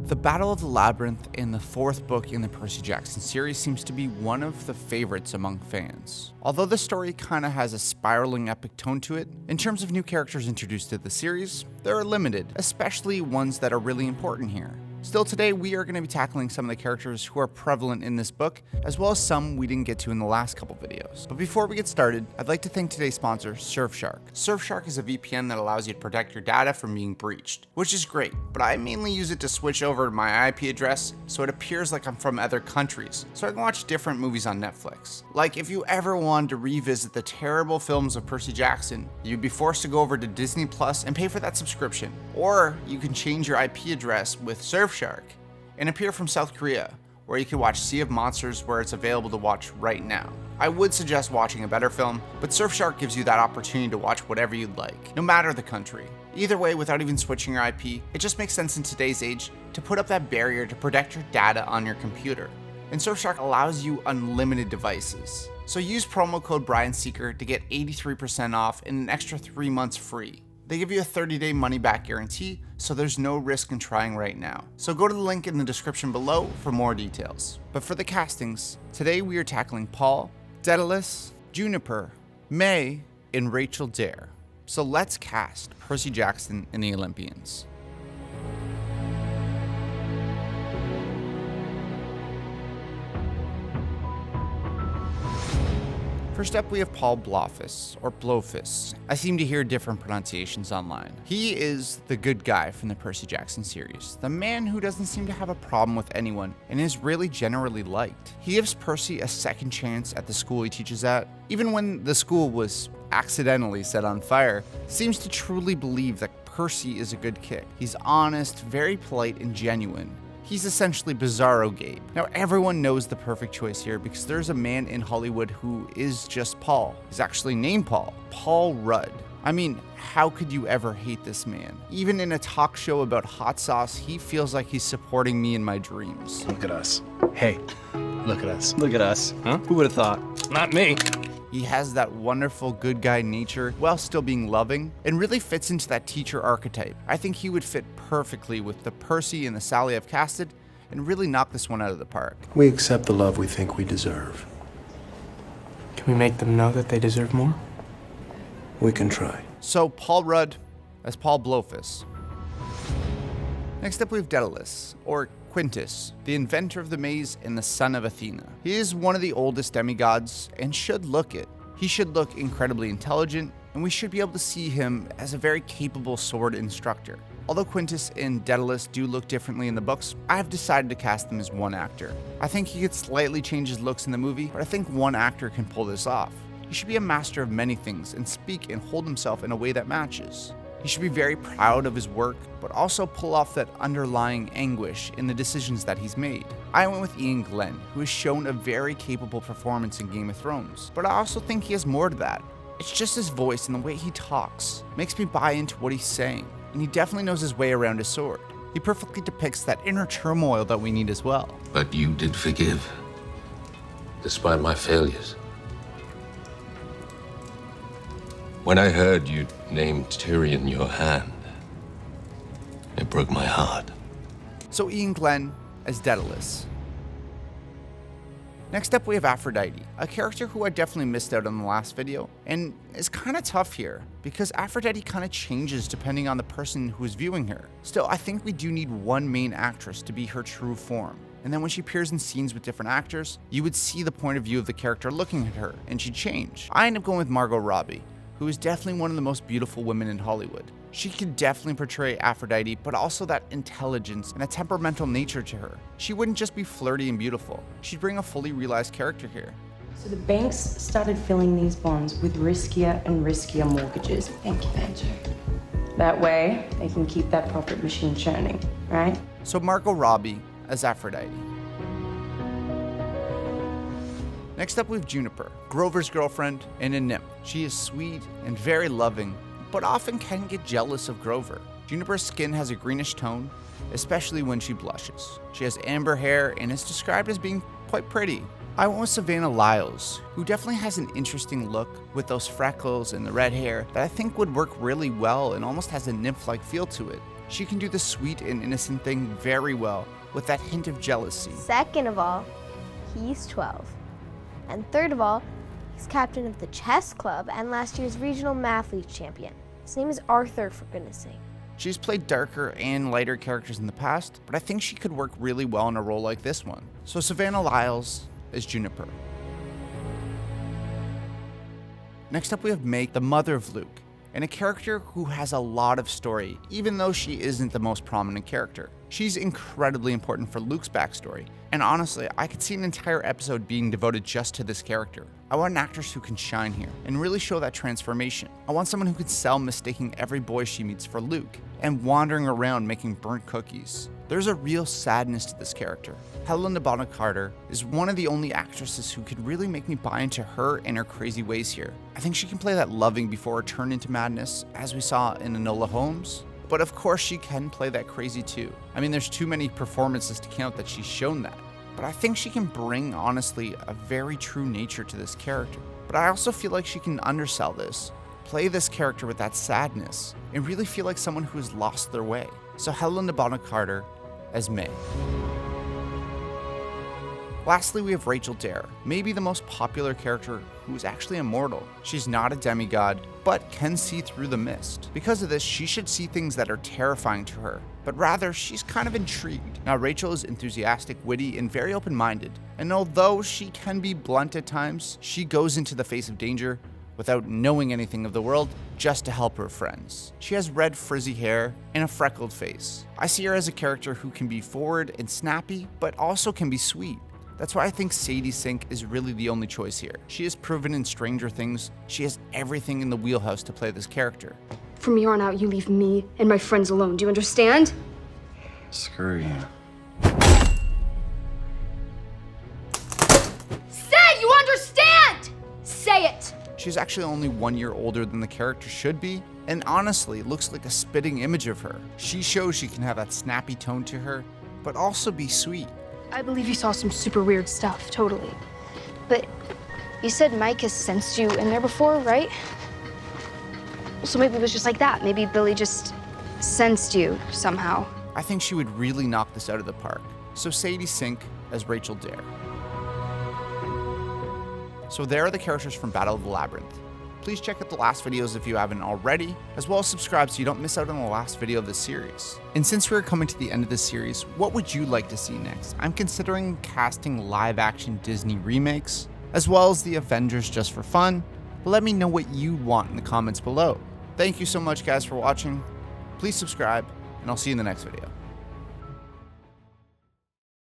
The Battle of the Labyrinth in the fourth book in the Percy Jackson series seems to be one of the favorites among fans. Although the story kinda has a spiraling epic tone to it, in terms of new characters introduced to the series, they're limited, especially ones that are really important here. Still today, we are going to be tackling some of the characters who are prevalent in this book, as well as some we didn't get to in the last couple videos. But before we get started, I'd like to thank today's sponsor, Surfshark. Surfshark is a VPN that allows you to protect your data from being breached, which is great, but I mainly use it to switch over to my IP address so it appears like I'm from other countries, so I can watch different movies on Netflix. Like if you ever wanted to revisit the terrible films of Percy Jackson, you'd be forced to go over to Disney Plus and pay for that subscription. Or you can change your IP address with Surfshark and appear from South Korea, where you can watch Sea of Monsters where it's available to watch right now. I would suggest watching a better film, but Surfshark gives you that opportunity to watch whatever you'd like, no matter the country. Either way, without even switching your IP, it just makes sense in today's age to put up that barrier to protect your data on your computer. And Surfshark allows you unlimited devices. So use promo code BrianSeeker to get 83% off and an extra 3 months free. They give you a 30-day money-back guarantee, so there's no risk in trying right now. So go to the link in the description below for more details. But for the castings, today we are tackling Paul, Daedalus, Juniper, May, and Rachel Dare. So let's cast Percy Jackson and the Olympians. First up, we have Paul Blofis, or Blofis. I seem to hear different pronunciations online. He is the good guy from the Percy Jackson series, the man who doesn't seem to have a problem with anyone and is really generally liked. He gives Percy a second chance at the school he teaches at, even when the school was accidentally set on fire. Seems to truly believe that Percy is a good kid. He's honest, very polite, and genuine. He's essentially Bizarro Gabe. Now everyone knows the perfect choice here because there's a man in Hollywood who is just Paul. He's actually named Paul. Paul Rudd. I mean, how could you ever hate this man? Even in a talk show about hot sauce, he feels like he's supporting me in my dreams. Look at us. Hey, look at us. Look at us. Huh? Who would have thought? Not me. He has that wonderful good guy nature while still being loving and really fits into that teacher archetype. I think he would fit perfectly with the Percy and the Sally I've casted and really knock this one out of the park. We accept the love we think we deserve. Can we make them know that they deserve more? We can try. So Paul Rudd as Paul Blofis. Next up we have Daedalus, or Quintus, the inventor of the maze and the son of Athena. He is one of the oldest demigods and should look it. He should look incredibly intelligent, and we should be able to see him as a very capable sword instructor. Although Quintus and Daedalus do look differently in the books, I have decided to cast them as one actor. I think he could slightly change his looks in the movie, but I think one actor can pull this off. He should be a master of many things and speak and hold himself in a way that matches. He should be very proud of his work, but also pull off that underlying anguish in the decisions that he's made. I went with Ian Glenn, who has shown a very capable performance in Game of Thrones, but I also think he has more to that. It's just his voice and the way he talks makes me buy into what he's saying, and he definitely knows his way around his sword. He perfectly depicts that inner turmoil that we need as well. But you did forgive, despite my failures. When I heard you named Tyrion your hand, it broke my heart. So Ian Glenn as Daedalus. Next up we have Aphrodite, a character who I definitely missed out on the last video, and is kind of tough here, because Aphrodite kind of changes depending on the person who is viewing her. Still, I think we do need one main actress to be her true form, and then when she appears in scenes with different actors, you would see the point of view of the character looking at her, and she'd change. I end up going with Margot Robbie, who is definitely one of the most beautiful women in Hollywood. She could definitely portray Aphrodite, but also that intelligence and a temperamental nature to her. She wouldn't just be flirty and beautiful. She'd bring a fully realized character here. So the banks started filling these bonds with riskier and riskier mortgages. Thank you, Andrew. That way, they can keep that profit machine churning, right? So Margot Robbie as Aphrodite. Next up we have Juniper, Grover's girlfriend and a nymph. She is sweet and very loving, but often can get jealous of Grover. Juniper's skin has a greenish tone, especially when she blushes. She has amber hair and is described as being quite pretty. I went with Savannah Lyles, who definitely has an interesting look with those freckles and the red hair that I think would work really well and almost has a nymph-like feel to it. She can do the sweet and innocent thing very well, with that hint of jealousy. Second of all, he's 12. And third of all, he's captain of the chess club and last year's regional mathlete champion. His name is Arthur, for goodness sake. She's played darker and lighter characters in the past, but I think she could work really well in a role like this one. So Savannah Lyles is Juniper. Next up we have Meg, the mother of Luke, and a character who has a lot of story, even though she isn't the most prominent character. She's incredibly important for Luke's backstory, and honestly, I could see an entire episode being devoted just to this character. I want an actress who can shine here and really show that transformation. I want someone who could sell mistaking every boy she meets for Luke and wandering around making burnt cookies. There's a real sadness to this character. Helena Bonham Carter is one of the only actresses who could really make me buy into her and her crazy ways here. I think she can play that loving before it turned into madness, as we saw in Enola Holmes. But of course she can play that crazy too. I mean, there's too many performances to count that she's shown that. But I think she can bring, honestly, a very true nature to this character. But I also feel like she can undersell this, play this character with that sadness, and really feel like someone who has lost their way. So Helena Bonham Carter as May. Lastly, we have Rachel Dare, maybe the most popular character who is actually immortal. She's not a demigod, but can see through the mist. Because of this, she should see things that are terrifying to her, but rather, she's kind of intrigued. Now, Rachel is enthusiastic, witty, and very open-minded, and although she can be blunt at times, she goes into the face of danger without knowing anything of the world, just to help her friends. She has red frizzy hair and a freckled face. I see her as a character who can be forward and snappy, but also can be sweet. That's why I think Sadie Sink is really the only choice here. She has proven in Stranger Things, she has everything in the wheelhouse to play this character. From here on out, you leave me and my friends alone. Do you understand? Screw you. Say you understand! Say it! She's actually only 1 year older than the character should be, and honestly looks like a spitting image of her. She shows she can have that snappy tone to her, but also be sweet. I believe you saw some super weird stuff, totally. But you said Mike has sensed you in there before, right? So maybe it was just like that. Maybe Billy just sensed you somehow. I think she would really knock this out of the park. So Sadie Sink as Rachel Dare. So there are the characters from Battle of the Labyrinth. Please check out the last videos if you haven't already, as well as subscribe so you don't miss out on the last video of this series. And since we're coming to the end of this series, what would you like to see next? I'm considering casting live-action Disney remakes, as well as the Avengers just for fun. Let me know what you want in the comments below. Thank you so much guys for watching. Please subscribe, and I'll see you in the next video.